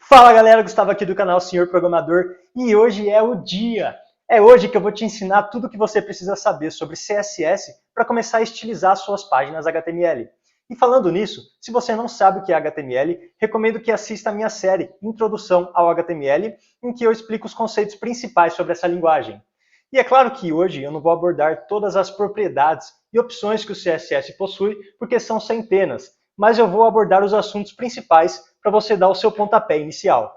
Fala galera, Gustavo aqui do canal Senhor Programador e hoje é o dia. É hoje que eu vou te ensinar tudo o que você precisa saber sobre CSS para começar a estilizar suas páginas HTML. E falando nisso, se você não sabe o que é HTML, recomendo que assista a minha série Introdução ao HTML, em que eu explico os conceitos principais sobre essa linguagem. E é claro que hoje eu não vou abordar todas as propriedades e opções que o CSS possui, porque são centenas, mas eu vou abordar os assuntos principais para você dar o seu pontapé inicial.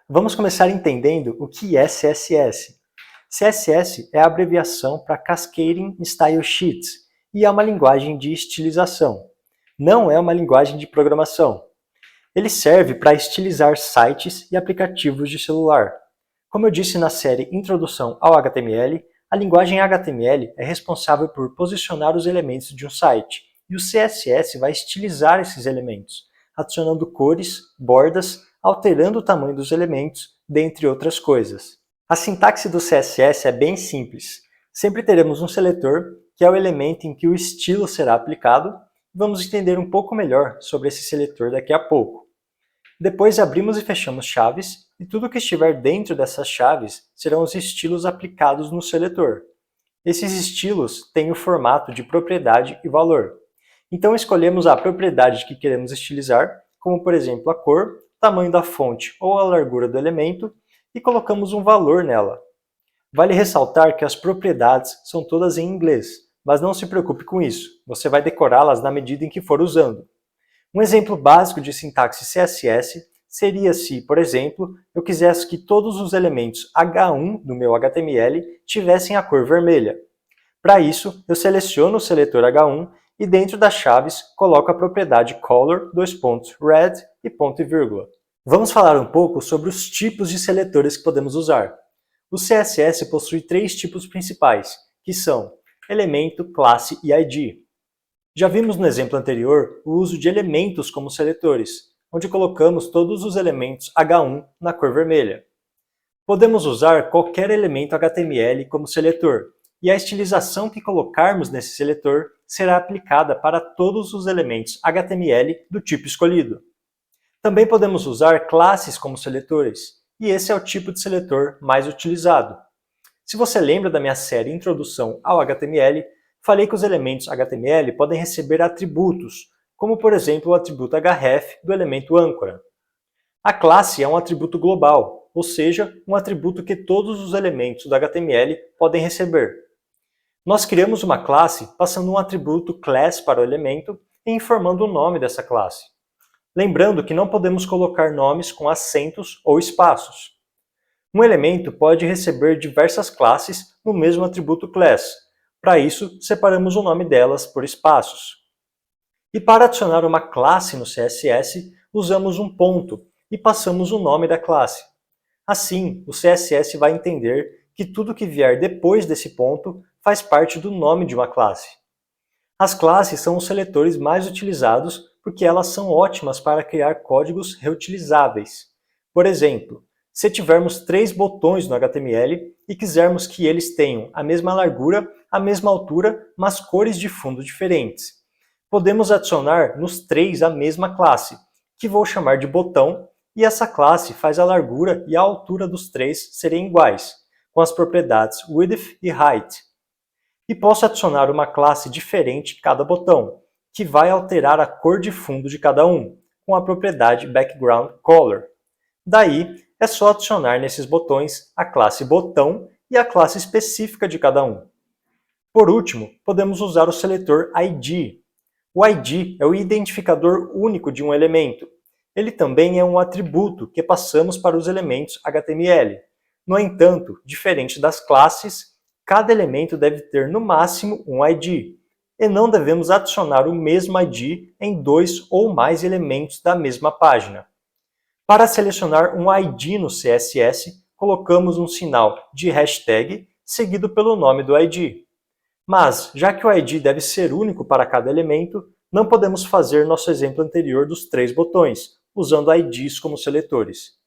Vamos começar entendendo o que é CSS. CSS é a abreviação para Cascading Style Sheets e é uma linguagem de estilização. Não é uma linguagem de programação. Ele serve para estilizar sites e aplicativos de celular. Como eu disse na série Introdução ao HTML, a linguagem HTML é responsável por posicionar os elementos de um site, e o CSS vai estilizar esses elementos, adicionando cores, bordas, alterando o tamanho dos elementos, dentre outras coisas. A sintaxe do CSS é bem simples. Sempre teremos um seletor, que é o elemento em que o estilo será aplicado, e vamos entender um pouco melhor sobre esse seletor daqui a pouco. Depois abrimos e fechamos chaves, e tudo que estiver dentro dessas chaves serão os estilos aplicados no seletor. Esses estilos têm o formato de propriedade e valor. Então escolhemos a propriedade que queremos estilizar, como por exemplo a cor, tamanho da fonte ou a largura do elemento, e colocamos um valor nela. Vale ressaltar que as propriedades são todas em inglês, mas não se preocupe com isso, você vai decorá-las na medida em que for usando. Um exemplo básico de sintaxe CSS seria se, por exemplo, eu quisesse que todos os elementos H1 do meu HTML tivessem a cor vermelha. Para isso, eu seleciono o seletor H1 e dentro das chaves coloco a propriedade color, red e ponto e vírgula. Vamos falar um pouco sobre os tipos de seletores que podemos usar. O CSS possui três tipos principais, que são elemento, classe e ID. Já vimos no exemplo anterior o uso de elementos como seletores, onde colocamos todos os elementos H1 na cor vermelha. Podemos usar qualquer elemento HTML como seletor, e a estilização que colocarmos nesse seletor será aplicada para todos os elementos HTML do tipo escolhido. Também podemos usar classes como seletores, e esse é o tipo de seletor mais utilizado. Se você lembra da minha série Introdução ao HTML, falei que os elementos HTML podem receber atributos, como por exemplo o atributo href do elemento âncora. A classe é um atributo global, ou seja, um atributo que todos os elementos do HTML podem receber. Nós criamos uma classe passando um atributo class para o elemento e informando o nome dessa classe. Lembrando que não podemos colocar nomes com acentos ou espaços. Um elemento pode receber diversas classes no mesmo atributo class. Para isso, separamos o nome delas por espaços. E para adicionar uma classe no CSS, usamos um ponto e passamos o nome da classe. Assim, o CSS vai entender que tudo que vier depois desse ponto faz parte do nome de uma classe. As classes são os seletores mais utilizados porque elas são ótimas para criar códigos reutilizáveis. Por exemplo, se tivermos 3 botões no HTML e quisermos que eles tenham a mesma largura, a mesma altura, mas cores de fundo diferentes, podemos adicionar nos 3 a mesma classe, que vou chamar de botão, e essa classe faz a largura e a altura dos 3 serem iguais, com as propriedades width e height. E posso adicionar uma classe diferente em cada botão, que vai alterar a cor de fundo de cada um, com a propriedade background color. Daí, é só adicionar nesses botões a classe botão e a classe específica de cada um. Por último, podemos usar o seletor ID. O ID é o identificador único de um elemento. Ele também é um atributo que passamos para os elementos HTML. No entanto, diferente das classes, cada elemento deve ter no máximo um ID, e não devemos adicionar o mesmo ID em 2 ou mais elementos da mesma página. Para selecionar um ID no CSS, colocamos um sinal de hashtag seguido pelo nome do ID. Mas, já que o ID deve ser único para cada elemento, não podemos fazer nosso exemplo anterior dos 3 botões, usando IDs como seletores.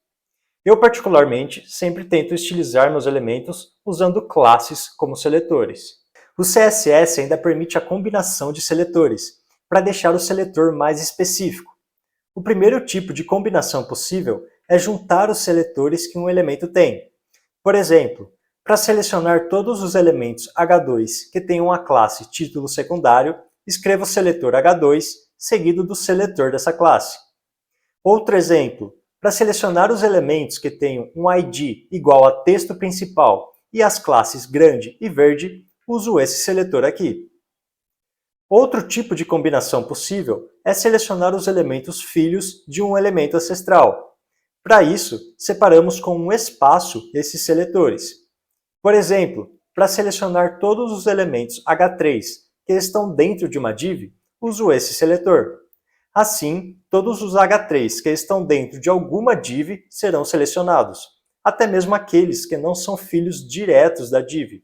Eu, particularmente, sempre tento estilizar meus elementos usando classes como seletores. O CSS ainda permite a combinação de seletores, para deixar o seletor mais específico. O primeiro tipo de combinação possível é juntar os seletores que um elemento tem. Por exemplo, para selecionar todos os elementos H2 que tenham a classe título secundário, escreva o seletor H2 seguido do seletor dessa classe. Outro exemplo, para selecionar os elementos que tenham um ID igual a texto principal e as classes grande e verde, uso esse seletor aqui. Outro tipo de combinação possível é selecionar os elementos filhos de um elemento ancestral. Para isso, separamos com um espaço esses seletores. Por exemplo, para selecionar todos os elementos H3 que estão dentro de uma div, uso esse seletor. Assim, todos os H3 que estão dentro de alguma div serão selecionados, até mesmo aqueles que não são filhos diretos da div.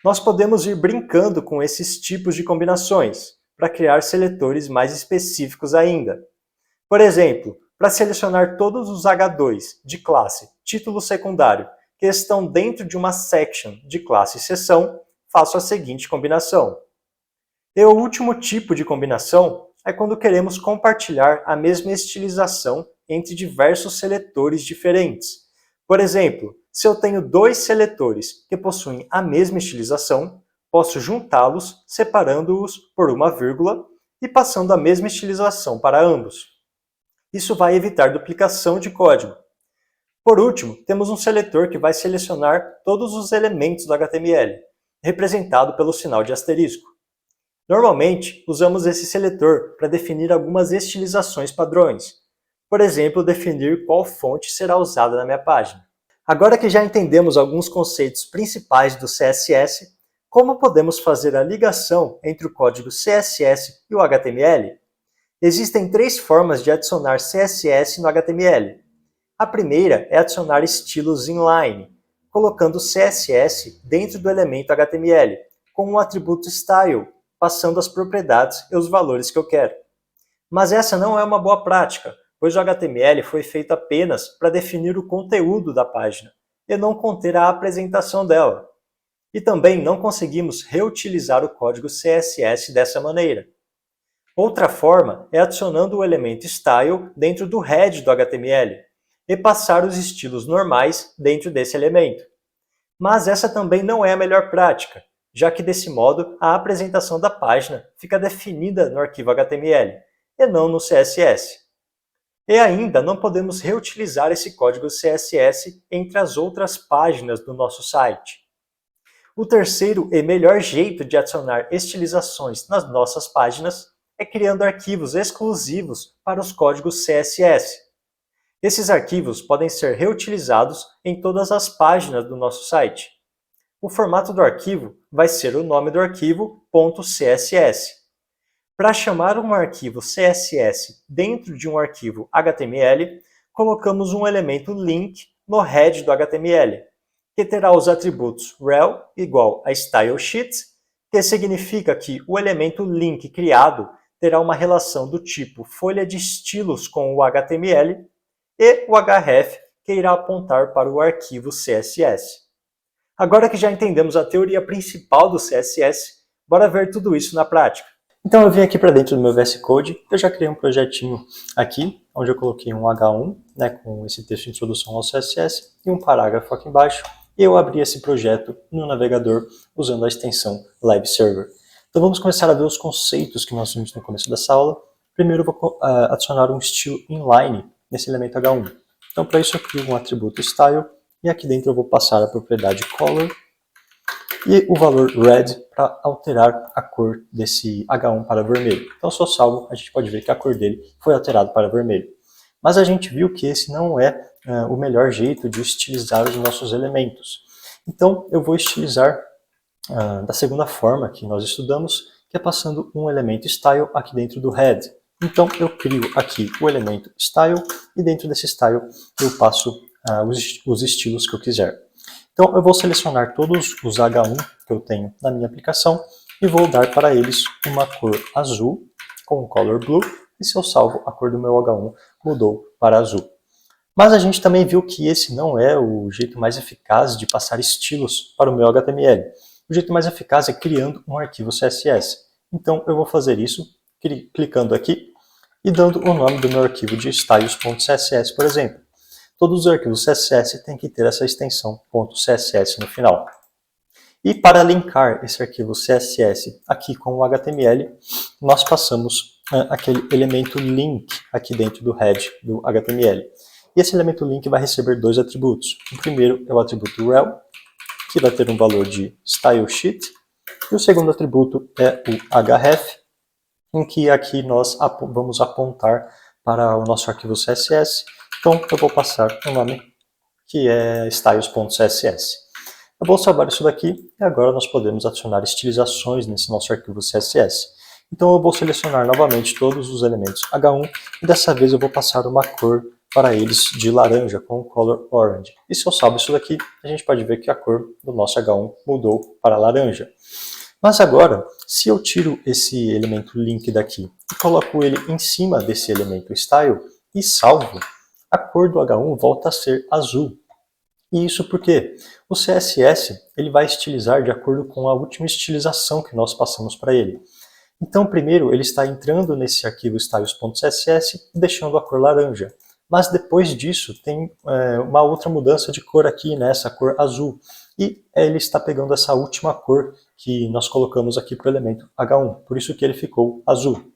Nós podemos ir brincando com esses tipos de combinações, para criar seletores mais específicos ainda. Por exemplo, para selecionar todos os H2 de classe título secundário que estão dentro de uma section de classe seção, faço a seguinte combinação. E o último tipo de combinação é quando queremos compartilhar a mesma estilização entre diversos seletores diferentes. Por exemplo, se eu tenho dois seletores que possuem a mesma estilização, posso juntá-los separando-os por uma vírgula e passando a mesma estilização para ambos. Isso vai evitar duplicação de código. Por último, temos um seletor que vai selecionar todos os elementos do HTML, representado pelo sinal de asterisco. Normalmente, usamos esse seletor para definir algumas estilizações padrões. Por exemplo, definir qual fonte será usada na minha página. Agora que já entendemos alguns conceitos principais do CSS, como podemos fazer a ligação entre o código CSS e o HTML? Existem 3 formas de adicionar CSS no HTML. A primeira é adicionar estilos inline, colocando CSS dentro do elemento HTML, com o atributo style, passando as propriedades e os valores que eu quero. Mas essa não é uma boa prática, pois o HTML foi feito apenas para definir o conteúdo da página, e não conter a apresentação dela. E também não conseguimos reutilizar o código CSS dessa maneira. Outra forma é adicionando o elemento style dentro do head do HTML, e passar os estilos normais dentro desse elemento. Mas essa também não é a melhor prática, já que desse modo a apresentação da página fica definida no arquivo HTML, e não no CSS. E ainda não podemos reutilizar esse código CSS entre as outras páginas do nosso site. O terceiro e melhor jeito de adicionar estilizações nas nossas páginas é criando arquivos exclusivos para os códigos CSS. Esses arquivos podem ser reutilizados em todas as páginas do nosso site. O formato do arquivo vai ser o nome do arquivo .css. Para chamar um arquivo CSS dentro de um arquivo HTML, colocamos um elemento link no head do HTML, que terá os atributos rel igual a stylesheet, que significa que o elemento link criado terá uma relação do tipo folha de estilos com o HTML, e o href, que irá apontar para o arquivo CSS. Agora que já entendemos a teoria principal do CSS, bora ver tudo isso na prática. Então eu vim aqui para dentro do meu VS Code, eu já criei um projetinho aqui, onde eu coloquei um H1, com esse texto de introdução ao CSS, e um parágrafo aqui embaixo, e eu abri esse projeto no navegador usando a extensão Live Server. Então vamos começar a ver os conceitos que nós vimos no começo dessa aula. Primeiro eu vou adicionar um estilo inline nesse elemento H1. Então, para isso eu crio um atributo style, e aqui dentro eu vou passar a propriedade color e o valor red para alterar a cor desse H1 para vermelho. Então, se eu salvo, a gente pode ver que a cor dele foi alterada para vermelho. Mas a gente viu que esse não é o melhor jeito de estilizar os nossos elementos. Então, eu vou estilizar da segunda forma que nós estudamos, que é passando um elemento style aqui dentro do head. Então, eu crio aqui o elemento style e dentro desse style eu passo os estilos que eu quiser. Então, eu vou selecionar todos os H1 que eu tenho na minha aplicação e vou dar para eles uma cor azul com o color blue. E se eu salvo, a cor do meu H1 mudou para azul. Mas a gente também viu que esse não é o jeito mais eficaz de passar estilos para o meu HTML. O jeito mais eficaz é criando um arquivo CSS. Então, eu vou fazer isso clicando aqui e dando o nome do meu arquivo de styles.css, por exemplo. todos os arquivos CSS têm que ter essa extensão .css no final. E para linkar esse arquivo CSS aqui com o HTML, nós passamos aquele elemento link aqui dentro do head do HTML. E esse elemento link vai receber dois atributos. O primeiro é o atributo rel, que vai ter um valor de stylesheet, e o segundo atributo é o href, em que aqui nós vamos apontar para o nosso arquivo CSS. Então eu vou passar o nome que é styles.css. Eu vou salvar isso daqui e agora nós podemos adicionar estilizações nesse nosso arquivo CSS. Então eu vou selecionar novamente todos os elementos H1 e dessa vez eu vou passar uma cor para eles de laranja com o color orange. E se eu salvo isso daqui, a gente pode ver que a cor do nosso H1 mudou para laranja. Mas agora, se eu tiro esse elemento link daqui e coloco ele em cima desse elemento style e salvo, a cor do H1 volta a ser azul. E isso porque o CSS ele vai estilizar de acordo com a última estilização que nós passamos para ele. Então, primeiro, ele está entrando nesse arquivo styles.css e deixando a cor laranja. Mas depois disso, tem uma outra mudança de cor aqui, né, essa cor azul. E ele está pegando essa última cor que nós colocamos aqui para o elemento H1. Por isso que ele ficou azul.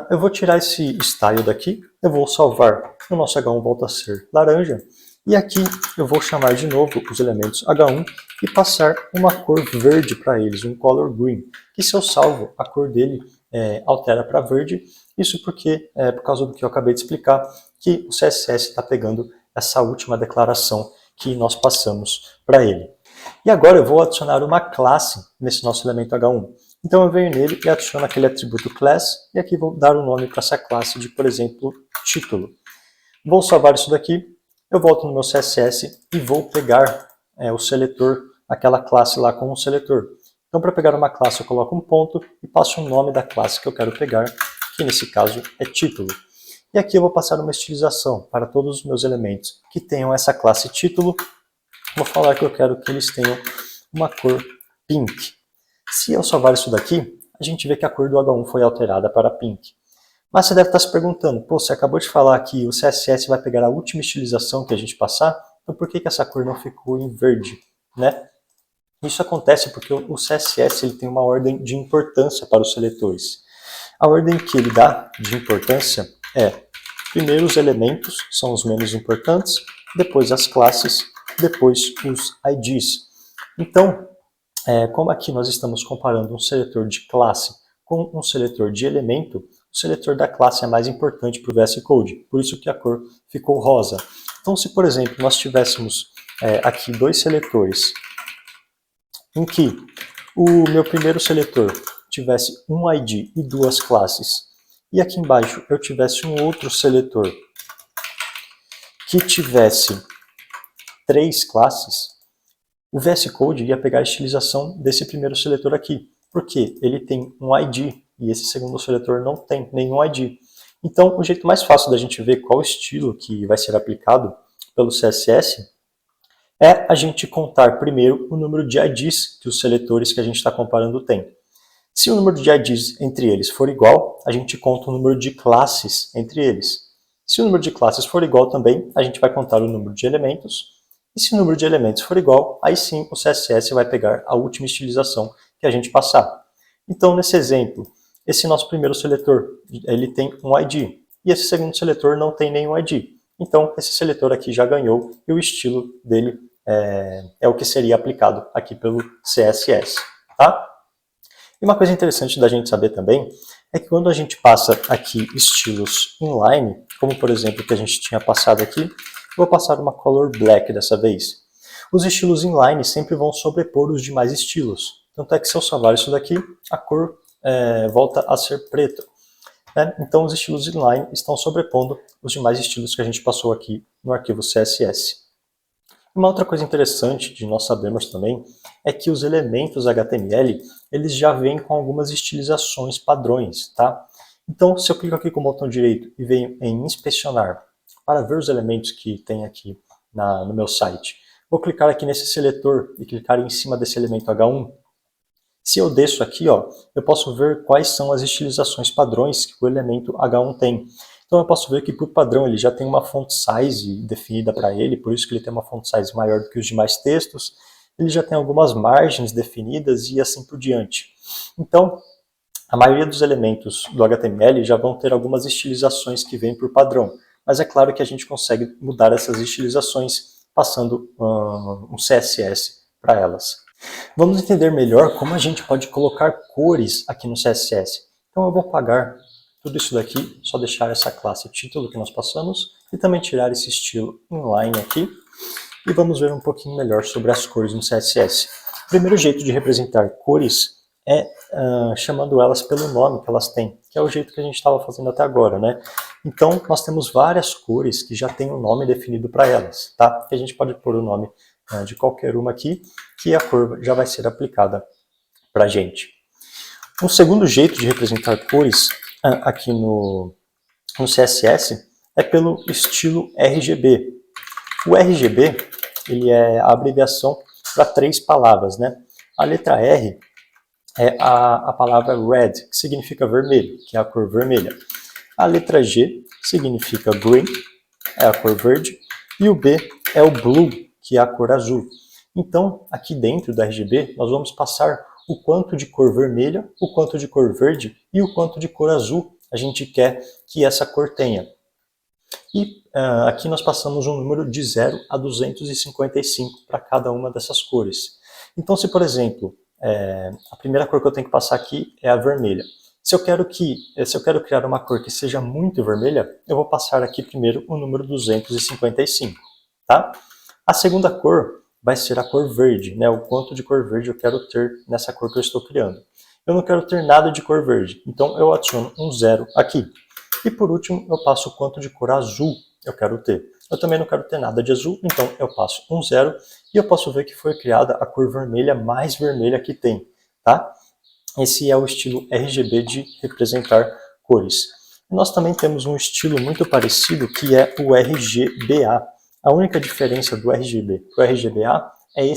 Eu vou tirar esse style daqui, eu vou salvar, o nosso H1 volta a ser laranja. E aqui eu vou chamar de novo os elementos H1 e passar uma cor verde para eles, um color green. Que se eu salvo, a cor dele altera para verde. Isso porque, por causa do que eu acabei de explicar, que o CSS está pegando essa última declaração que nós passamos para ele. E agora eu vou adicionar uma classe nesse nosso elemento H1. Então eu venho nele e adiciono aquele atributo class, e aqui vou dar um nome para essa classe de, por exemplo, título. Vou salvar isso daqui. Eu volto no meu CSS e vou pegar o seletor, aquela classe lá com o seletor. Então, para pegar uma classe, eu coloco um ponto e passo o nome da classe que eu quero pegar, que nesse caso é título. E aqui eu vou passar uma estilização para todos os meus elementos que tenham essa classe título. Vou falar que eu quero que eles tenham uma cor pink. Se eu salvar isso daqui, a gente vê que a cor do H1 foi alterada para pink. Mas você deve estar se perguntando, pô, você acabou de falar que o CSS vai pegar a última estilização que a gente passar, então por que essa cor não ficou em verde, né? Isso acontece porque o CSS ele tem uma ordem de importância para os seletores. A ordem que ele dá de importância é, primeiro os elementos são os menos importantes, depois as classes, depois os IDs. Então, como aqui nós estamos comparando um seletor de classe com um seletor de elemento, o seletor da classe é mais importante para o VS Code, por isso que a cor ficou rosa. Então, se por exemplo nós tivéssemos aqui dois seletores, em que o meu primeiro seletor tivesse um ID e duas classes, e aqui embaixo eu tivesse um outro seletor que tivesse três classes, o VS Code ia pegar a estilização desse primeiro seletor aqui, porque ele tem um ID e esse segundo seletor não tem nenhum ID. Então, o jeito mais fácil da gente ver qual estilo que vai ser aplicado pelo CSS é a gente contar primeiro o número de IDs que os seletores que a gente está comparando têm. Se o número de IDs entre eles for igual, a gente conta o número de classes entre eles. Se o número de classes for igual também, a gente vai contar o número de elementos. E se o número de elementos for igual, aí sim o CSS vai pegar a última estilização que a gente passar. Então, nesse exemplo, esse nosso primeiro seletor ele tem um ID, e esse segundo seletor não tem nenhum ID. Então, esse seletor aqui já ganhou, e o estilo dele é o que seria aplicado aqui pelo CSS. Tá? E uma coisa interessante da gente saber também é que quando a gente passa aqui estilos inline, como por exemplo que a gente tinha passado aqui, vou passar uma color black dessa vez. Os estilos inline sempre vão sobrepor os demais estilos. Tanto é que se eu salvar isso daqui, a cor volta a ser preta. Né? Então os estilos inline estão sobrepondo os demais estilos que a gente passou aqui no arquivo CSS. Uma outra coisa interessante de nós sabermos também é que os elementos HTML eles já vêm com algumas estilizações padrões. Tá? Então se eu clico aqui com o botão direito e venho em inspecionar para ver os elementos que tem aqui no meu site, vou clicar aqui nesse seletor e clicar em cima desse elemento H1. Se eu desço aqui, ó, eu posso ver quais são as estilizações padrões que o elemento H1 tem. Então eu posso ver que por padrão ele já tem uma font size definida para ele, por isso que ele tem uma font size maior do que os demais textos. Ele já tem algumas margens definidas e assim por diante. Então, a maioria dos elementos do HTML já vão ter algumas estilizações que vêm por padrão, mas é claro que a gente consegue mudar essas estilizações passando um CSS para elas. Vamos entender melhor como a gente pode colocar cores aqui no CSS. Então eu vou apagar tudo isso daqui, só deixar essa classe título que nós passamos e também tirar esse estilo inline aqui. E vamos ver um pouquinho melhor sobre as cores no CSS. O primeiro jeito de representar cores é chamando elas pelo nome que elas têm, que é o jeito que a gente estava fazendo até agora, né? Então, nós temos várias cores que já têm um nome definido para elas, tá? Que a gente pode pôr o nome de qualquer uma aqui, que a cor já vai ser aplicada para a gente. Um segundo jeito de representar cores aqui no CSS é pelo estilo RGB. O RGB, ele é a abreviação para 3 palavras, né? A letra R é a palavra red, que significa vermelho, que é a cor vermelha. A letra G significa green, é a cor verde, e o B é o blue, que é a cor azul. Então, aqui dentro do RGB, nós vamos passar o quanto de cor vermelha, o quanto de cor verde e o quanto de cor azul a gente quer que essa cor tenha. E aqui nós passamos um número de 0 a 255 para cada uma dessas cores. Então, se por exemplo, a primeira cor que eu tenho que passar aqui é a vermelha. Se eu quero criar uma cor que seja muito vermelha, eu vou passar aqui primeiro o número 255, tá? A segunda cor vai ser a cor verde, né? O quanto de cor verde eu quero ter nessa cor que eu estou criando. Eu não quero ter nada de cor verde, então eu adiciono um 0 aqui. E por último, eu passo o quanto de cor azul eu quero ter. Eu também não quero ter nada de azul, então eu passo um 0 e eu posso ver que foi criada a cor vermelha mais vermelha que tem, tá? Esse é o estilo RGB de representar cores. Nós também temos um estilo muito parecido que é o RGBA. A única diferença do RGB para o RGBA é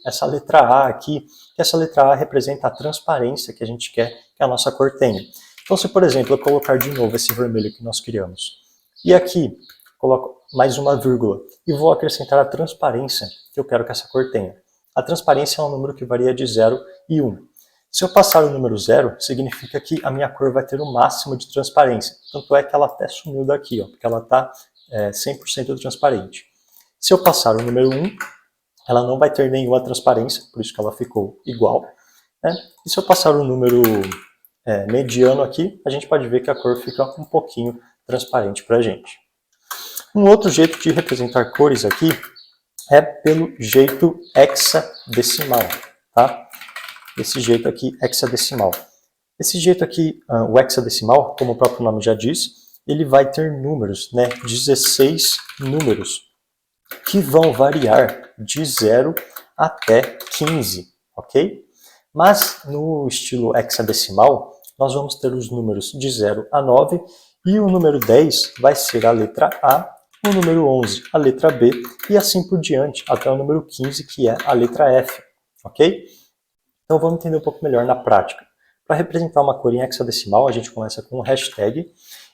essa letra A aqui, que essa letra A representa a transparência que a gente quer que a nossa cor tenha. Então, se por exemplo eu colocar de novo esse vermelho que nós criamos, e aqui coloco mais uma vírgula, e vou acrescentar a transparência que eu quero que essa cor tenha. A transparência é um número que varia de 0 e 1. Se eu passar o número 0, significa que a minha cor vai ter o máximo de transparência. Tanto é que ela até sumiu daqui, ó, porque ela está 100% transparente. Se eu passar o número 1, ela não vai ter nenhuma transparência, por isso que ela ficou igual, né? E se eu passar o número mediano aqui, a gente pode ver que a cor fica um pouquinho transparente para a gente. Um outro jeito de representar cores aqui é pelo jeito hexadecimal, tá? Esse jeito aqui, hexadecimal. Esse jeito aqui, o hexadecimal, como o próprio nome já diz, ele vai ter números, né? 16 números, que vão variar de 0 até 15, ok? Mas no estilo hexadecimal, nós vamos ter os números de 0 a 9, e o número 10 vai ser a letra A, o número 11 a letra B, e assim por diante, até o número 15, que é a letra F, ok? Então vamos entender um pouco melhor na prática. Para representar uma cor em hexadecimal, a gente começa com um hashtag,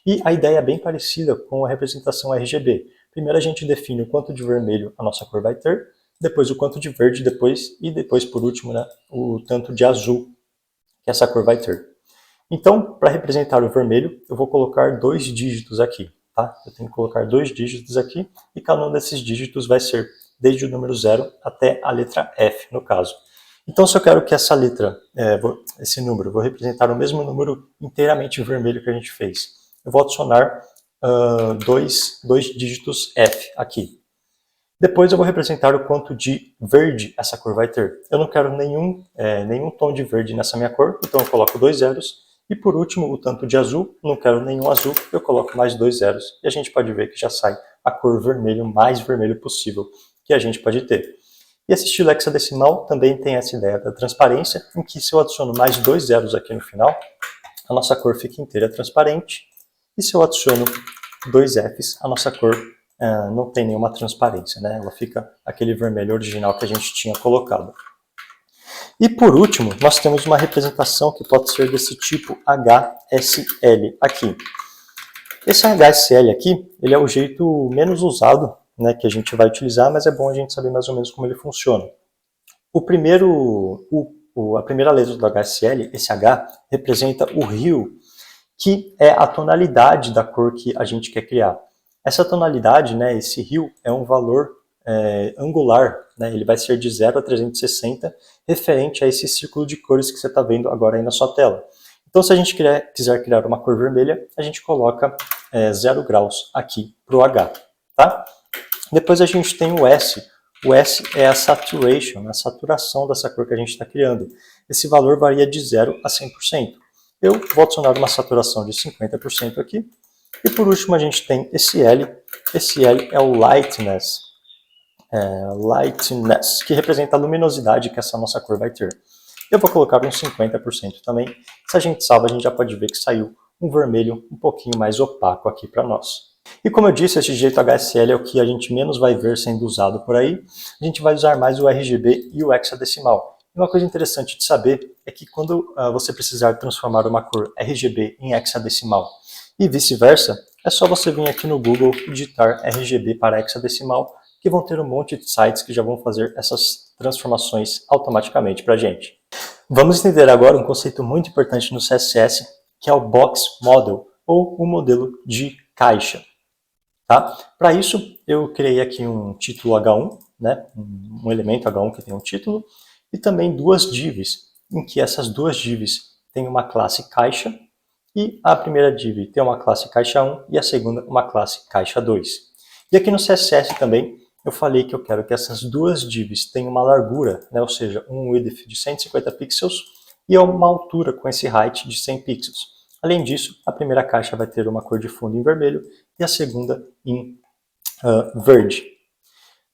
e a ideia é bem parecida com a representação RGB. Primeiro a gente define o quanto de vermelho a nossa cor vai ter, depois o quanto de verde, depois por último, né, o tanto de azul que essa cor vai ter. Então, para representar o vermelho, eu vou colocar 2 dígitos aqui, tá? Eu tenho que colocar 2 dígitos aqui, e cada um desses dígitos vai ser desde o número 0 até a letra F, no caso. Então, se eu quero que essa letra, esse número, vou representar o mesmo número inteiramente vermelho que a gente fez, eu vou adicionar 2 dígitos F aqui. Depois eu vou representar o quanto de verde essa cor vai ter. Eu não quero nenhum tom de verde nessa minha cor, então eu coloco 2 zeros. E por último, o tanto de azul, não quero nenhum azul, eu coloco mais 2 zeros. E a gente pode ver que já sai a cor vermelho, mais vermelho possível que a gente pode ter. E esse estilo hexadecimal também tem essa ideia da transparência, em que se eu adiciono mais 2 zeros aqui no final, a nossa cor fica inteira transparente. E se eu adiciono 2 Fs, a nossa cor não tem nenhuma transparência, né? Ela fica aquele vermelho original que a gente tinha colocado. E por último, nós temos uma representação que pode ser desse tipo HSL aqui. Esse HSL aqui, ele é o jeito menos usado, né, que a gente vai utilizar, mas é bom a gente saber mais ou menos como ele funciona. A primeira letra do HSL, esse H, representa o hue, que é a tonalidade da cor que a gente quer criar. Essa tonalidade, né, esse hue, é um valor angular, né, ele vai ser de 0 a 360, referente a esse círculo de cores que você está vendo agora aí na sua tela. Então, se a gente quiser criar uma cor vermelha, a gente coloca 0 graus aqui para o H. Tá? Depois a gente tem o S. O S é a saturation, a saturação dessa cor que a gente está criando. Esse valor varia de 0 a 100%. Eu vou adicionar uma saturação de 50% aqui. E por último a gente tem esse L. Esse L é o lightness, que representa a luminosidade que essa nossa cor vai ter. Eu vou colocar uns 50% também. Se a gente salva, a gente já pode ver que saiu um vermelho um pouquinho mais opaco aqui para nós. E como eu disse, esse jeito HSL é o que a gente menos vai ver sendo usado por aí. A gente vai usar mais o RGB e o hexadecimal. E uma coisa interessante de saber é que quando você precisar transformar uma cor RGB em hexadecimal e vice-versa, é só você vir aqui no Google e digitar RGB para hexadecimal, que vão ter um monte de sites que já vão fazer essas transformações automaticamente para a gente. Vamos entender agora um conceito muito importante no CSS, que é o Box Model, ou o modelo de caixa. Tá? Para isso, eu criei aqui um título H1, né? Um elemento H1 que tem um título, e também duas divs, em que essas duas divs têm uma classe caixa, e a primeira div tem uma classe caixa 1 e a segunda uma classe caixa 2. E aqui no CSS também, eu falei que eu quero que essas duas divs tenham uma largura, né? Ou seja, um width de 150 pixels e uma altura com esse height de 100 pixels. Além disso, a primeira caixa vai ter uma cor de fundo em vermelho e a segunda em verde.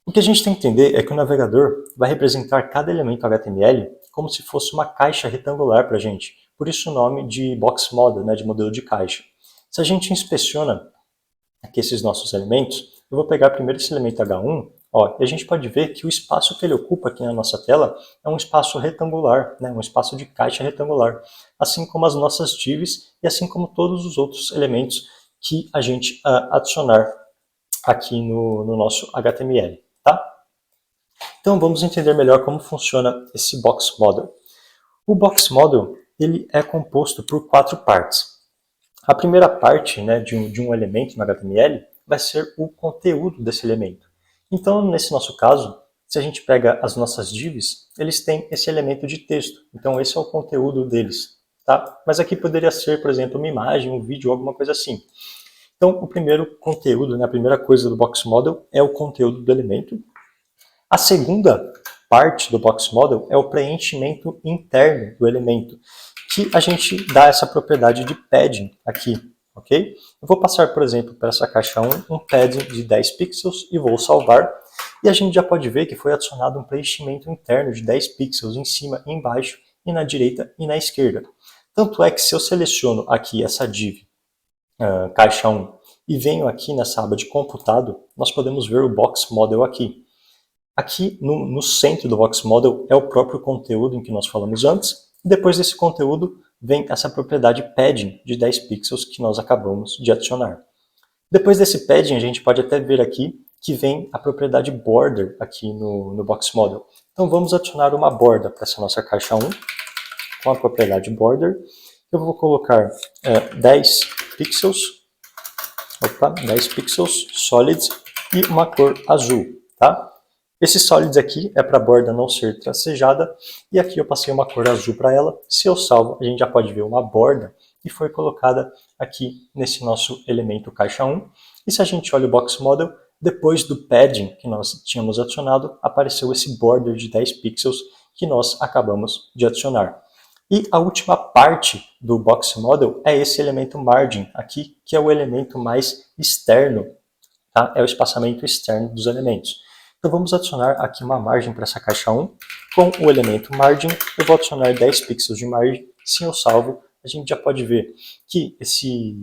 O que a gente tem que entender é que o navegador vai representar cada elemento HTML como se fosse uma caixa retangular para a gente. Por isso o nome de box model, né, de modelo de caixa. Se a gente inspeciona aqui esses nossos elementos, eu vou pegar primeiro esse elemento H1, ó, e a gente pode ver que o espaço que ele ocupa aqui na nossa tela é um espaço retangular, né, um espaço de caixa retangular, assim como as nossas divs e assim como todos os outros elementos que a gente adicionar aqui no nosso HTML. Tá? Então vamos entender melhor como funciona esse Box Model. O Box Model ele é composto por 4 partes. A primeira parte, né, de um elemento no HTML vai ser o conteúdo desse elemento. Então, nesse nosso caso, se a gente pega as nossas divs, eles têm esse elemento de texto. Então, esse é o conteúdo deles. Tá? Mas aqui poderia ser, por exemplo, uma imagem, um vídeo, alguma coisa assim. Então, o primeiro conteúdo, né, a primeira coisa do Box Model é o conteúdo do elemento. A segunda parte do Box Model é o preenchimento interno do elemento, que a gente dá essa propriedade de padding aqui, ok? Eu vou passar, por exemplo, para essa caixa 1, um padding de 10 pixels e vou salvar. E a gente já pode ver que foi adicionado um preenchimento interno de 10 pixels em cima e embaixo, e na direita e na esquerda. Tanto é que se eu seleciono aqui essa div, caixa 1, e venho aqui nessa aba de computado, nós podemos ver o Box Model aqui. Aqui no centro do Box Model é o próprio conteúdo em que nós falamos antes, e depois desse conteúdo vem essa propriedade padding de 10 pixels que nós acabamos de adicionar. Depois desse padding, a gente pode até ver aqui que vem a propriedade border aqui no Box Model. Então vamos adicionar uma borda para essa nossa caixa 1, com a propriedade border. Eu vou colocar 10 pixels, 10 pixels solids e uma cor azul, tá? Esse solids aqui é para a borda não ser tracejada, e aqui eu passei uma cor azul para ela. Se eu salvo, a gente já pode ver uma borda que foi colocada aqui nesse nosso elemento caixa 1. E se a gente olha o Box Model, depois do padding que nós tínhamos adicionado, apareceu esse border de 10 pixels que nós acabamos de adicionar. E a última parte do Box Model é esse elemento margin aqui, que é o elemento mais externo, tá? É o espaçamento externo dos elementos. Então vamos adicionar aqui uma margem para essa caixa 1. Com o elemento margin, eu vou adicionar 10 pixels de margem. Se eu salvo, a gente já pode ver que esse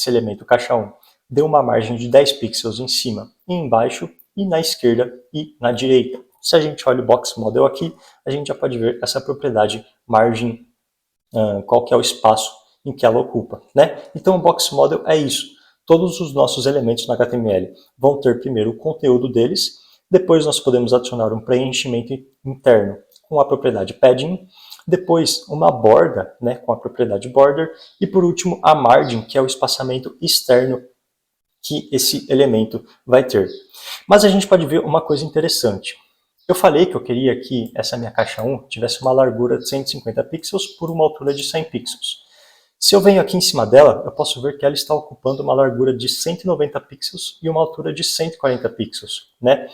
elemento caixa 1 deu uma margem de 10 pixels em cima e embaixo, e na esquerda e na direita. Se a gente olha o Box Model aqui, a gente já pode ver essa propriedade margin, qual que é o espaço em que ela ocupa, né? Então o Box Model é isso. todos os nossos elementos no HTML vão ter primeiro o conteúdo deles, depois nós podemos adicionar um preenchimento interno com a propriedade padding, depois uma borda, né, com a propriedade border, e por último a margin, que é o espaçamento externo que esse elemento vai ter. Mas a gente pode ver uma coisa interessante. Eu falei que eu queria que essa minha caixa 1 tivesse uma largura de 150 pixels por uma altura de 100 pixels. Se eu venho aqui em cima dela, eu posso ver que ela está ocupando uma largura de 190 pixels e uma altura de 140 pixels, né?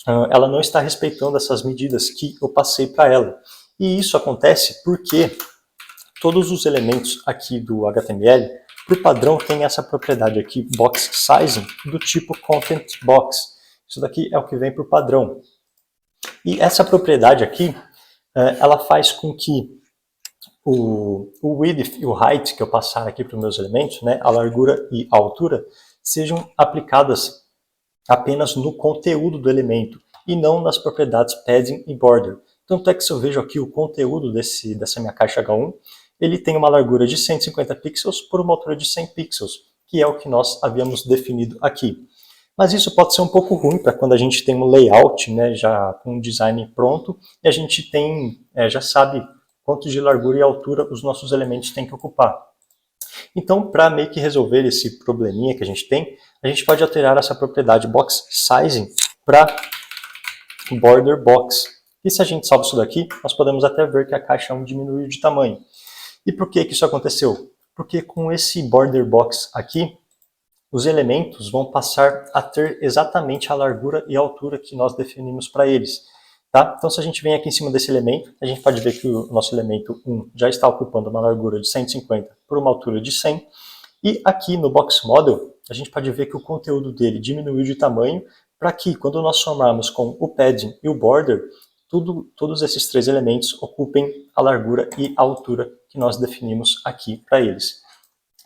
Ela não está respeitando essas medidas que eu passei para ela. E isso acontece porque todos os elementos aqui do HTML, por padrão, tem essa propriedade aqui, box sizing, do tipo content box. Isso daqui é o que vem por padrão. E essa propriedade aqui, ela faz com que o width e o height que eu passar aqui para os meus elementos, né, a largura e a altura, sejam aplicadas apenas no conteúdo do elemento e não nas propriedades padding e border. Tanto é que se eu vejo aqui o conteúdo dessa minha caixa H1, ele tem uma largura de 150 pixels por uma altura de 100 pixels, que é o que nós havíamos definido aqui. Mas isso pode ser um pouco ruim para quando a gente tem um layout, né, já com um design pronto, e a gente já sabe quanto de largura e altura os nossos elementos têm que ocupar. Então, para meio que resolver esse probleminha que a gente tem, a gente pode alterar essa propriedade box sizing para border box. E se a gente salva isso daqui, nós podemos até ver que a caixa 1 diminuiu de tamanho. E por que isso aconteceu? Porque com esse border box aqui, os elementos vão passar a ter exatamente a largura e a altura que nós definimos para eles. Tá? Então, se a gente vem aqui em cima desse elemento, a gente pode ver que o nosso elemento 1 já está ocupando uma largura de 150 por uma altura de 100. E aqui no Box Model, a gente pode ver que o conteúdo dele diminuiu de tamanho para que, quando nós somarmos com o padding e o border, todos esses três elementos ocupem a largura e a altura que nós definimos aqui para eles.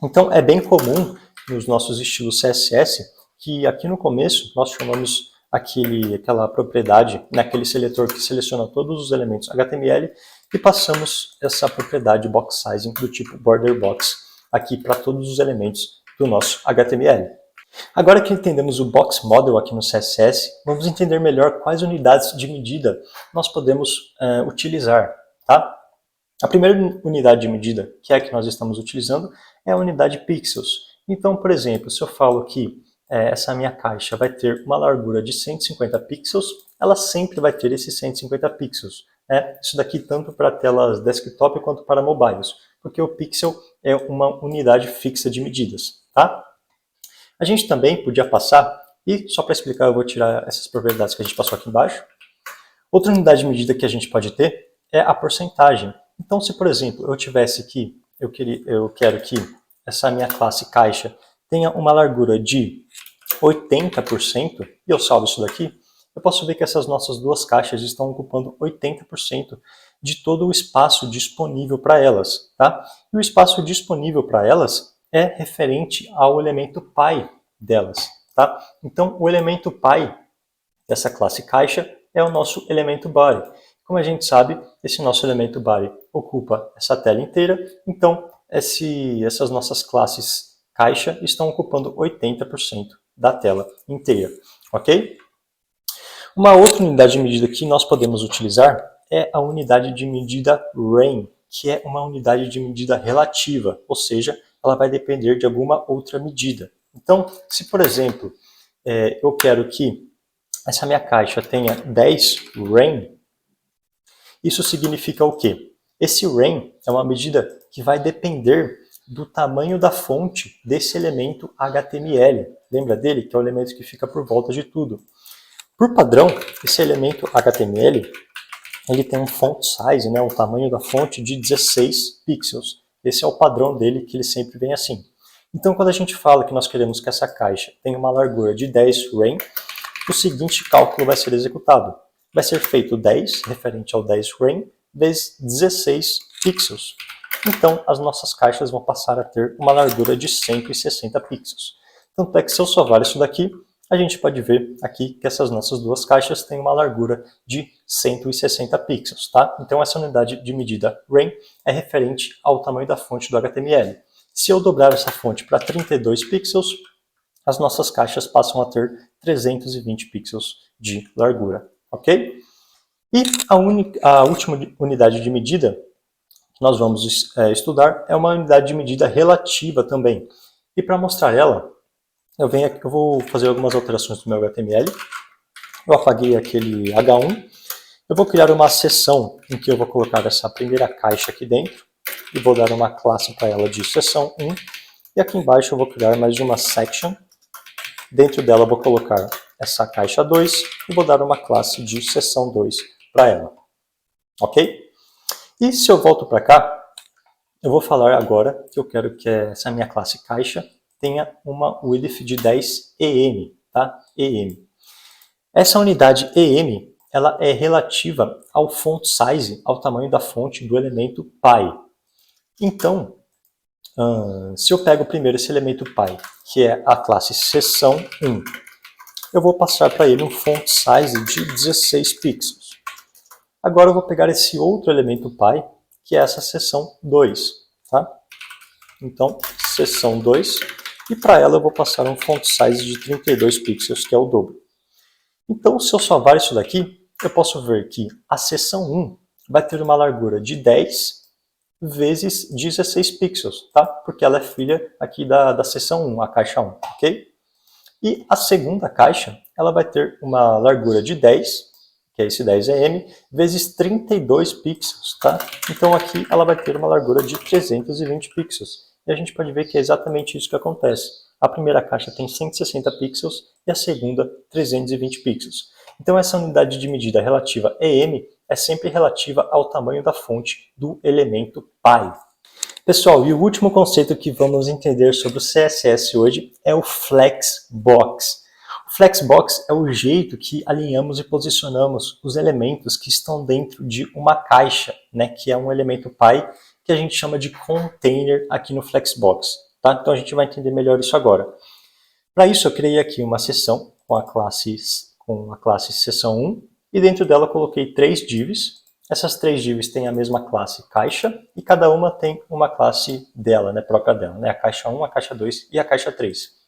Então, é bem comum nos nossos estilos CSS que aqui no começo nós chamamos aquela propriedade, naquele seletor que seleciona todos os elementos HTML, e passamos essa propriedade box sizing do tipo border box aqui para todos os elementos do nosso HTML. Agora que entendemos o box model aqui no CSS, vamos entender melhor quais unidades de medida nós podemos utilizar. Tá? A primeira unidade de medida, que é a que nós estamos utilizando, é a unidade pixels. Então, por exemplo, se eu falo que essa minha caixa vai ter uma largura de 150 pixels, ela sempre vai ter esses 150 pixels. Isso daqui tanto para telas desktop quanto para mobiles, porque o pixel é uma unidade fixa de medidas. Tá? A gente também podia passar, e só para explicar eu vou tirar essas propriedades que a gente passou aqui embaixo. Outra unidade de medida que a gente pode ter é a porcentagem. Então, se por exemplo eu tivesse aqui, eu quero que essa minha classe caixa tenha uma largura de 80%, e eu salvo isso daqui, eu posso ver que essas nossas duas caixas estão ocupando 80% de todo o espaço disponível para elas. Tá? E o espaço disponível para elas é referente ao elemento pi delas. Tá? Então, o elemento pi dessa classe caixa é o nosso elemento body. Como a gente sabe, esse nosso elemento body ocupa essa tela inteira, então essas nossas classes caixa estão ocupando 80% da tela inteira, ok? Uma outra unidade de medida que nós podemos utilizar é a unidade de medida REM, que é uma unidade de medida relativa, ou seja, ela vai depender de alguma outra medida. Então, se por exemplo, eu quero que essa minha caixa tenha 10 REM, isso significa o quê? Esse REM é uma medida que vai depender do tamanho da fonte desse elemento HTML. Lembra dele? Que é o elemento que fica por volta de tudo. Por padrão, esse elemento HTML ele tem um font size, né, o tamanho da fonte de 16 pixels. Esse é o padrão dele, que ele sempre vem assim. Então, quando a gente fala que nós queremos que essa caixa tenha uma largura de 10 REM, o seguinte cálculo vai ser executado. Vai ser feito 10, referente ao 10 REM, vezes 16 pixels. Então, as nossas caixas vão passar a ter uma largura de 160 pixels. Tanto é que se eu sovar isso daqui, a gente pode ver aqui que essas nossas duas caixas têm uma largura de 160 pixels. Tá? Então, essa unidade de medida REM é referente ao tamanho da fonte do HTML. Se eu dobrar essa fonte para 32 pixels, as nossas caixas passam a ter 320 pixels de largura, ok? E a última unidade de medida que nós vamos estudar é uma unidade de medida relativa também. E para mostrar ela, eu vou fazer algumas alterações no meu HTML. Eu apaguei aquele H1. Eu vou criar uma seção em que eu vou colocar essa primeira caixa aqui dentro e vou dar uma classe para ela de seção 1. E aqui embaixo eu vou criar mais uma section. Dentro dela eu vou colocar essa caixa 2 e vou dar uma classe de seção 2 para ela. Ok? E se eu volto para cá, eu vou falar agora que eu quero que essa minha classe caixa tenha uma width de 10 EM, tá? EM. Essa unidade EM, ela é relativa ao font size, ao tamanho da fonte do elemento pi. Então, se eu pego primeiro esse elemento pi, que é a classe seção 1, eu vou passar para ele um font size de 16 pixels. Agora eu vou pegar esse outro elemento pi, que é essa seção 2. Tá? Então, seção 2, e para ela eu vou passar um font size de 32 pixels, que é o dobro. Então, se eu salvar isso daqui, eu posso ver que a seção 1 vai ter uma largura de 10 vezes 16 pixels, tá? Porque ela é filha aqui da seção 1, a caixa 1, ok? E a segunda caixa, ela vai ter uma largura de 10, que é esse 10em, vezes 32 pixels, tá? Então aqui ela vai ter uma largura de 320 pixels. E a gente pode ver que é exatamente isso que acontece. A primeira caixa tem 160 pixels e a segunda 320 pixels. Então essa unidade de medida relativa EM é sempre relativa ao tamanho da fonte do elemento pi. Pessoal, e o último conceito que vamos entender sobre o CSS hoje é o Flexbox. O Flexbox é o jeito que alinhamos e posicionamos os elementos que estão dentro de uma caixa, né, que é um elemento pi que a gente chama de container aqui no Flexbox. Tá? Então a gente vai entender melhor isso agora. Para isso eu criei aqui uma seção com a classe seção 1 e dentro dela eu coloquei 3 divs. Essas 3 divs têm a mesma classe caixa e cada uma tem uma classe dela, né, própria dela, né, a caixa 1, a caixa 2 e a caixa 3.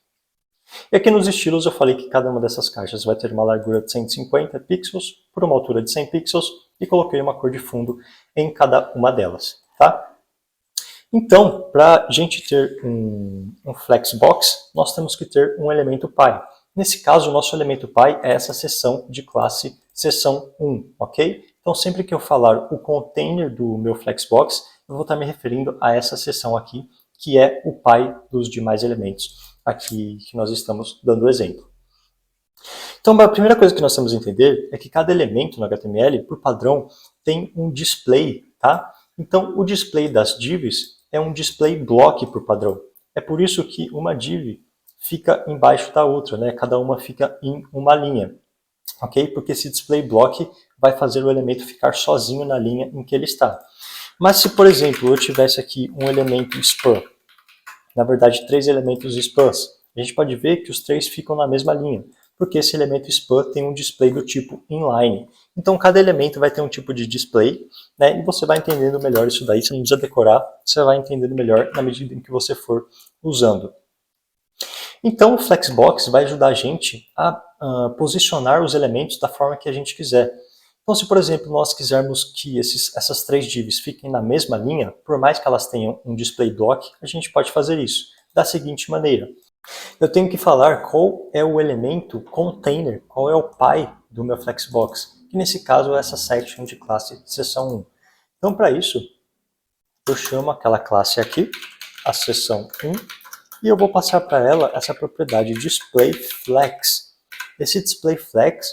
E aqui nos estilos eu falei que cada uma dessas caixas vai ter uma largura de 150 pixels por uma altura de 100 pixels e coloquei uma cor de fundo em cada uma delas. Tá? Então, para a gente ter um Flexbox, nós temos que ter um elemento pi. Nesse caso, o nosso elemento pi é essa seção de classe seção 1, ok? Então, sempre que eu falar o container do meu Flexbox, eu vou estar me referindo a essa seção aqui, que é o pi dos demais elementos aqui que nós estamos dando exemplo. Então, a primeira coisa que nós temos que entender é que cada elemento no HTML, por padrão, tem um display, tá? Então, o display das divs é um display block por padrão. É por isso que uma div fica embaixo da outra, né? Cada uma fica em uma linha, ok? Porque esse display block vai fazer o elemento ficar sozinho na linha em que ele está. Mas se, por exemplo, eu tivesse aqui um elemento span, na verdade 3 elementos spans, a gente pode ver que os 3 ficam na mesma linha, porque esse elemento span tem um display do tipo inline. Então cada elemento vai ter um tipo de display, né, e você vai entendendo melhor isso daí, você não precisa decorar, você vai entendendo melhor na medida em que você for usando. Então o Flexbox vai ajudar a gente a posicionar os elementos da forma que a gente quiser. Então se, por exemplo, nós quisermos que essas 3 divs fiquem na mesma linha, por mais que elas tenham um display block, a gente pode fazer isso da seguinte maneira. Eu tenho que falar qual é o elemento container, qual é o pi do meu Flexbox, que nesse caso é essa section de classe seção 1. Então para isso, eu chamo aquela classe aqui, a seção 1, e eu vou passar para ela essa propriedade displayFlex. Esse displayFlex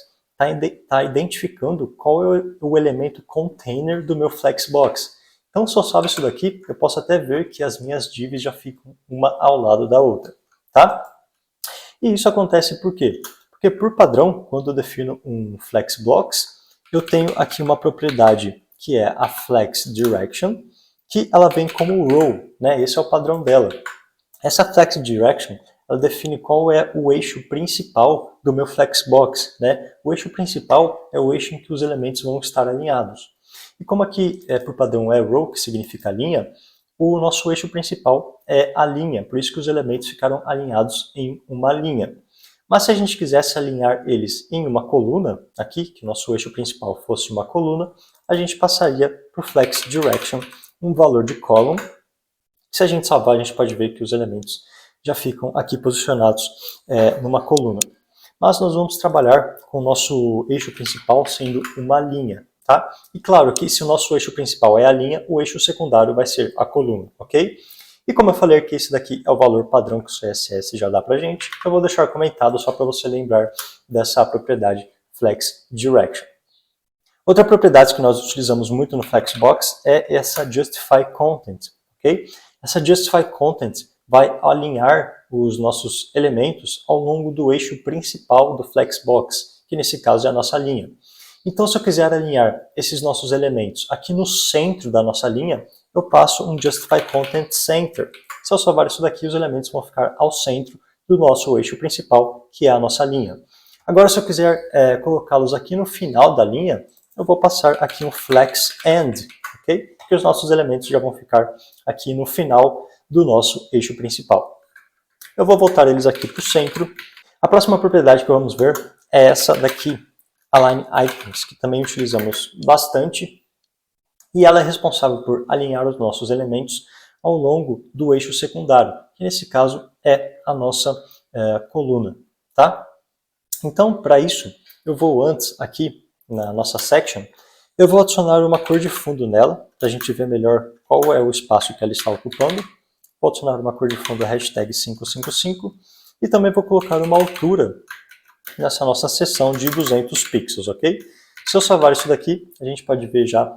está identificando qual é o elemento container do meu Flexbox. Então, se eu salvo isso daqui, eu posso até ver que as minhas divs já ficam uma ao lado da outra. Tá? E isso acontece por quê? Porque, por padrão, quando eu defino um Flexbox, eu tenho aqui uma propriedade que é a FlexDirection, que ela vem como row, né? Esse é o padrão dela. Essa FlexDirection, ela define qual é o eixo principal do meu Flexbox, né? O eixo principal é o eixo em que os elementos vão estar alinhados. E como aqui, por padrão, é row, que significa linha, o nosso eixo principal é a linha, por isso que os elementos ficaram alinhados em uma linha. Mas se a gente quisesse alinhar eles em uma coluna, aqui, que o nosso eixo principal fosse uma coluna, a gente passaria para o Flex Direction um valor de column. Se a gente salvar, a gente pode ver que os elementos já ficam aqui posicionados numa coluna. Mas nós vamos trabalhar com o nosso eixo principal sendo uma linha, tá? E claro que se o nosso eixo principal é a linha, o eixo secundário vai ser a coluna, ok? E como eu falei que esse daqui é o valor padrão que o CSS já dá pra gente, eu vou deixar comentado só para você lembrar dessa propriedade Flex Direction. Outra propriedade que nós utilizamos muito no Flexbox é essa Justify Content, ok? Essa Justify Content vai alinhar os nossos elementos ao longo do eixo principal do Flexbox, que nesse caso é a nossa linha. Então, se eu quiser alinhar esses nossos elementos aqui no centro da nossa linha, eu passo um Justify Content Center. Se eu salvar isso daqui, os elementos vão ficar ao centro do nosso eixo principal, que é a nossa linha. Agora, se eu quiser colocá-los aqui no final da linha, eu vou passar aqui um Flex End, ok? Porque os nossos elementos já vão ficar aqui no final do nosso eixo principal. Eu vou voltar eles aqui para o centro. A próxima propriedade que vamos ver é essa daqui, Align Items, que também utilizamos bastante. E ela é responsável por alinhar os nossos elementos ao longo do eixo secundário, que nesse caso é a nossa coluna, tá? Então, para isso, eu vou antes aqui na nossa section, eu vou adicionar uma cor de fundo nela, para a gente ver melhor qual é o espaço que ela está ocupando. Vou adicionar uma cor de fundo hashtag 555 e também vou colocar uma altura nessa nossa seção de 200 pixels, ok? Se eu salvar isso daqui, a gente pode ver já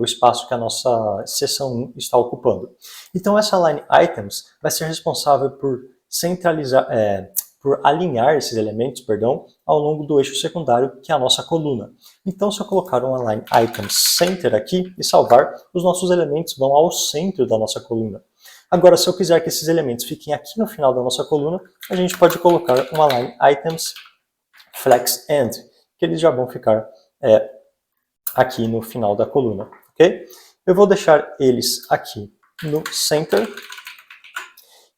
o espaço que a nossa seção 1 está ocupando. Então essa Line Items vai ser responsável por centralizar, por alinhar esses elementos, ao longo do eixo secundário, que é a nossa coluna. Então, se eu colocar um Align Items Center aqui e salvar, os nossos elementos vão ao centro da nossa coluna. Agora, se eu quiser que esses elementos fiquem aqui no final da nossa coluna, a gente pode colocar um Align Items Flex End, que eles já vão ficar aqui no final da coluna, ok? Eu vou deixar eles aqui no Center.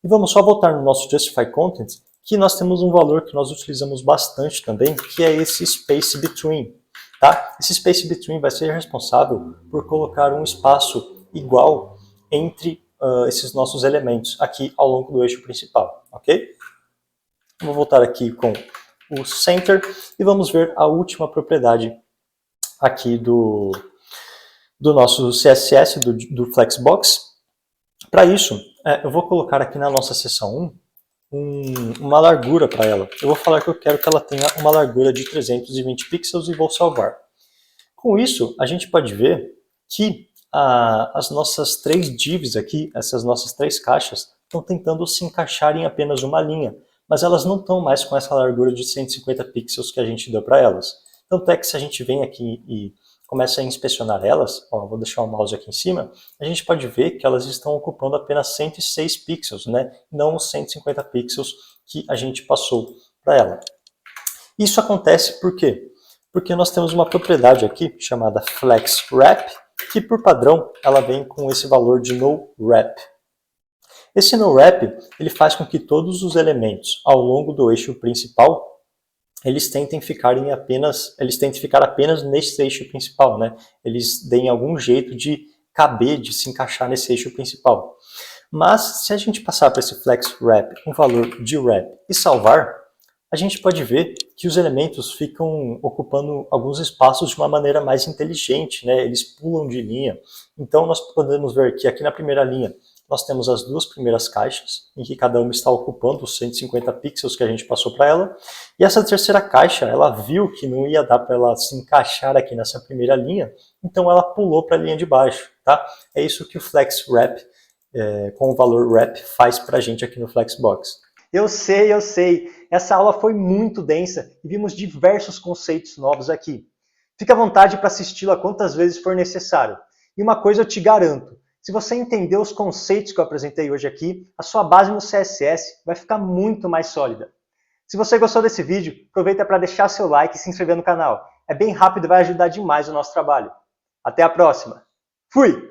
E vamos só voltar no nosso Justify Content, que nós temos um valor que nós utilizamos bastante também, que é esse Space Between. Tá? Esse Space Between vai ser responsável por colocar um espaço igual entre esses nossos elementos aqui ao longo do eixo principal. Ok? Vou voltar aqui com o Center e vamos ver a última propriedade aqui do nosso CSS, do Flexbox. Para isso, eu vou colocar aqui na nossa seção 1 uma largura para ela. Eu vou falar que eu quero que ela tenha uma largura de 320 pixels e vou salvar. Com isso, a gente pode ver que as nossas 3 divs aqui, essas nossas 3 caixas, estão tentando se encaixar em apenas uma linha, mas elas não estão mais com essa largura de 150 pixels que a gente deu para elas. Tanto é que se a gente vem aqui e começa a inspecionar elas, vou deixar o mouse aqui em cima, a gente pode ver que elas estão ocupando apenas 106 pixels, né? Não os 150 pixels que a gente passou para ela. Isso acontece por quê? Porque nós temos uma propriedade aqui chamada FlexWrap, que por padrão ela vem com esse valor de NoWrap. Esse NoWrap ele faz com que todos os elementos ao longo do eixo principal eles tentem ficar apenas nesse eixo principal, né? Eles deem algum jeito de caber, de se encaixar nesse eixo principal. Mas se a gente passar para esse FlexWrap um valor de wrap e salvar, a gente pode ver que os elementos ficam ocupando alguns espaços de uma maneira mais inteligente, né? Eles pulam de linha. Então nós podemos ver que aqui na primeira linha nós temos as 2 primeiras caixas, em que cada uma está ocupando os 150 pixels que a gente passou para ela. E essa terceira caixa, ela viu que não ia dar para ela se encaixar aqui nessa primeira linha, então ela pulou para a linha de baixo. Tá? É isso que o FlexWrap, com o valor wrap, faz para a gente aqui no Flexbox. Eu sei. Essa aula foi muito densa e vimos diversos conceitos novos aqui. Fique à vontade para assisti-la quantas vezes for necessário. E uma coisa eu te garanto, se você entender os conceitos que eu apresentei hoje aqui, a sua base no CSS vai ficar muito mais sólida. Se você gostou desse vídeo, aproveita para deixar seu like e se inscrever no canal. É bem rápido e vai ajudar demais o nosso trabalho. Até a próxima. Fui!